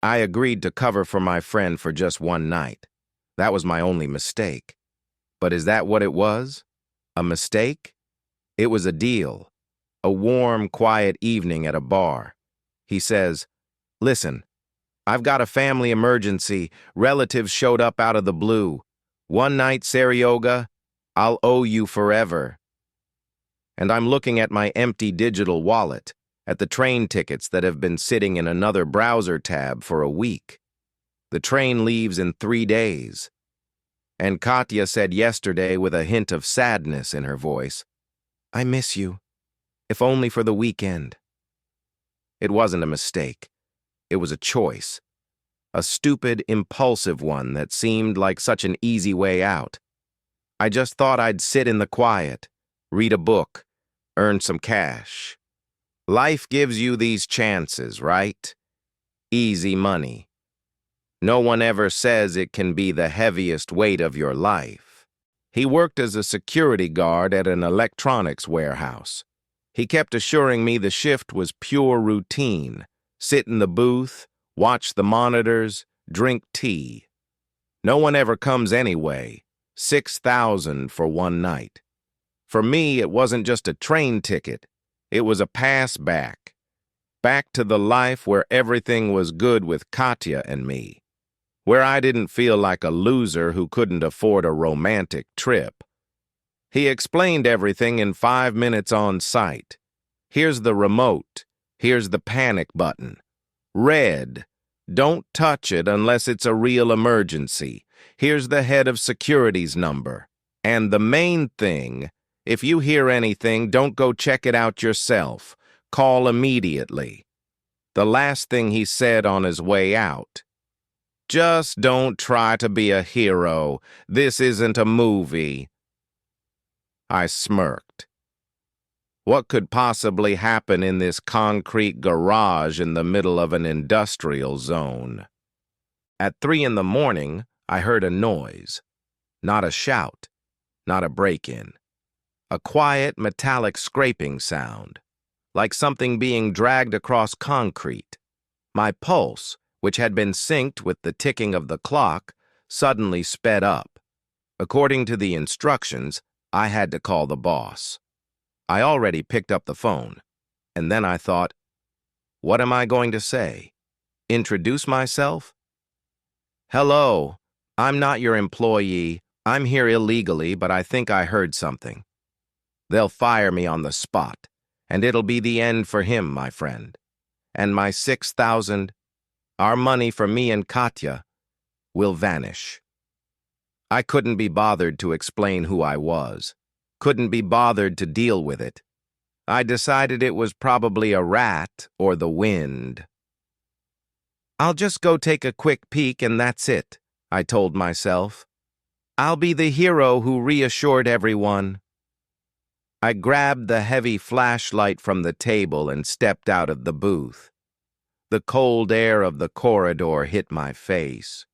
I agreed to cover for my friend for just one night. That was my only mistake. But is that what it was? A mistake? It was a deal. A warm, quiet evening at a bar. He says, "Listen, I've got a family emergency. Relatives showed up out of the blue. One night, Sarioga, I'll owe you forever." And I'm looking at my empty digital wallet, at the train tickets that have been sitting in another browser tab for a week. The train leaves in 3 days. And Katya said yesterday with a hint of sadness in her voice, "I miss you, if only for the weekend." It wasn't a mistake. It was a choice. A stupid, impulsive one that seemed like such an easy way out. I just thought I'd sit in the quiet, read a book, earn some cash. Life gives you these chances, right? Easy money. No one ever says it can be the heaviest weight of your life. He worked as a security guard at an electronics warehouse. He kept assuring me the shift was pure routine. Sit in the booth, watch the monitors, drink tea. No one ever comes anyway. 6,000 for one night. For me, it wasn't just a train ticket. It was a pass back. Back to the life where everything was good with Katya and me. Where I didn't feel like a loser who couldn't afford a romantic trip. He explained everything in 5 minutes on site. Here's the remote. Here's the panic button. Red. Don't touch it unless it's a real emergency. Here's the head of security's number. And the main thing, if you hear anything, don't go check it out yourself. Call immediately. The last thing he said on his way out. Just don't try to be a hero. This isn't a movie. I smirked. What could possibly happen in this concrete garage in the middle of an industrial zone? At 3 in the morning, I heard a noise. Not a shout, not a break-in. A quiet, metallic scraping sound, like something being dragged across concrete. My pulse, which had been synced with the ticking of the clock, suddenly sped up. According to the instructions, I had to call the boss. I already picked up the phone, and then I thought, what am I going to say? Introduce myself? "Hello, I'm not your employee. I'm here illegally, but I think I heard something." They'll fire me on the spot, and it'll be the end for him, my friend. And my 6,000, our money for me and Katya, will vanish. I couldn't be bothered to explain who I was. Couldn't be bothered to deal with it. I decided it was probably a rat or the wind. "I'll just go take a quick peek and that's it," I told myself. "I'll be the hero who reassured everyone." I grabbed the heavy flashlight from the table and stepped out of the booth. The cold air of the corridor hit my face.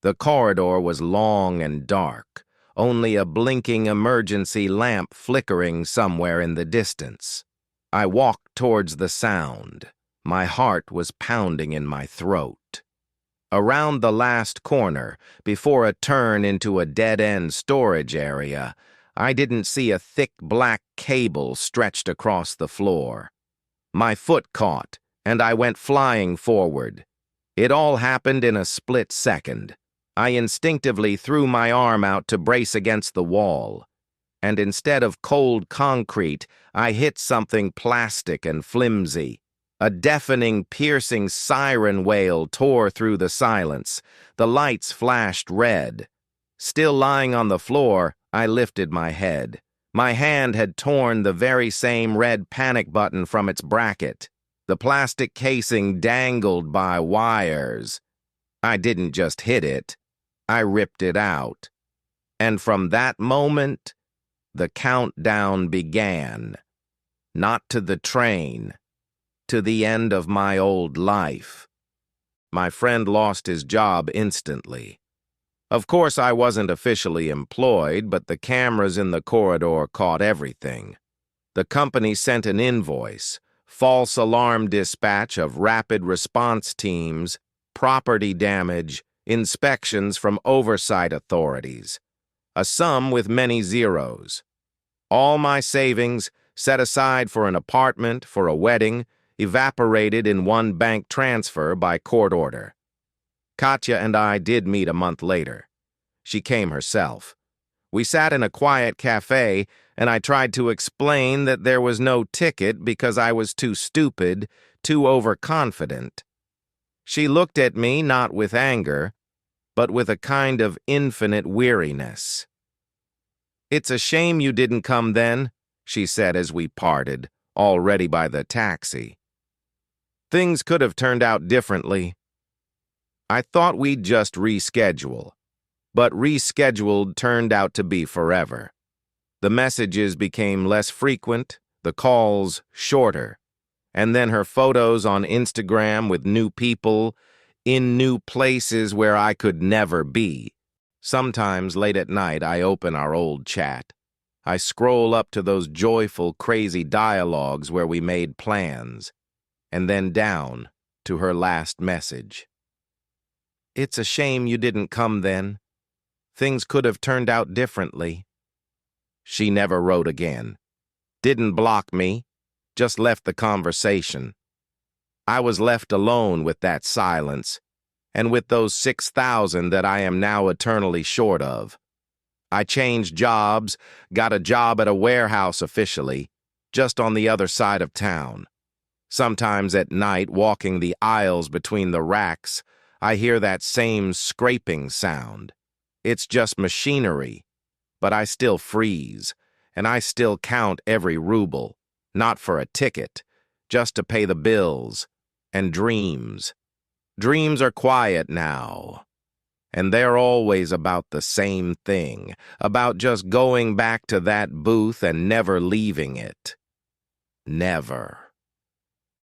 The corridor was long and dark, only a blinking emergency lamp flickering somewhere in the distance. I walked towards the sound. My heart was pounding in my throat. Around the last corner, before a turn into a dead-end storage area, I didn't see a thick black cable stretched across the floor. My foot caught, and I went flying forward. It all happened in a split second. I instinctively threw my arm out to brace against the wall, and instead of cold concrete, I hit something plastic and flimsy. A deafening, piercing siren wail tore through the silence. The lights flashed red. Still lying on the floor, I lifted my head. My hand had torn the very same red panic button from its bracket. The plastic casing dangled by wires. I didn't just hit it. I ripped it out. And from that moment, the countdown began. Not to the train, to the end of my old life. My friend lost his job instantly. Of course, I wasn't officially employed, but the cameras in the corridor caught everything. The company sent an invoice, false alarm dispatch of rapid response teams, property damage, inspections from oversight authorities. A sum with many zeros. All my savings, set aside for an apartment, for a wedding, evaporated in one bank transfer by court order. Katya and I did meet a month later. She came herself. We sat in a quiet cafe, and I tried to explain that there was no ticket because I was too stupid, too overconfident. She looked at me not with anger, but with a kind of infinite weariness. "It's a shame you didn't come then," she said as we parted, already by the taxi. "Things could have turned out differently. I thought we'd just reschedule, but rescheduled turned out to be forever. The messages became less frequent, the calls shorter, and then her photos on Instagram with new people, in new places where I could never be. Sometimes late at night I open our old chat. I scroll up to those joyful, crazy dialogues where we made plans, and then down to her last message. "It's a shame you didn't come then. Things could have turned out differently." She never wrote again. Didn't block me, just left the conversation. I was left alone with that silence, and with those 6,000 that I am now eternally short of. I changed jobs, got a job at a warehouse officially, just on the other side of town. Sometimes at night, walking the aisles between the racks, I hear that same scraping sound. It's just machinery, but I still freeze, and I still count every ruble, not for a ticket, just to pay the bills, and dreams. Dreams are quiet now, and they're always about the same thing, about just going back to that booth and never leaving it. Never.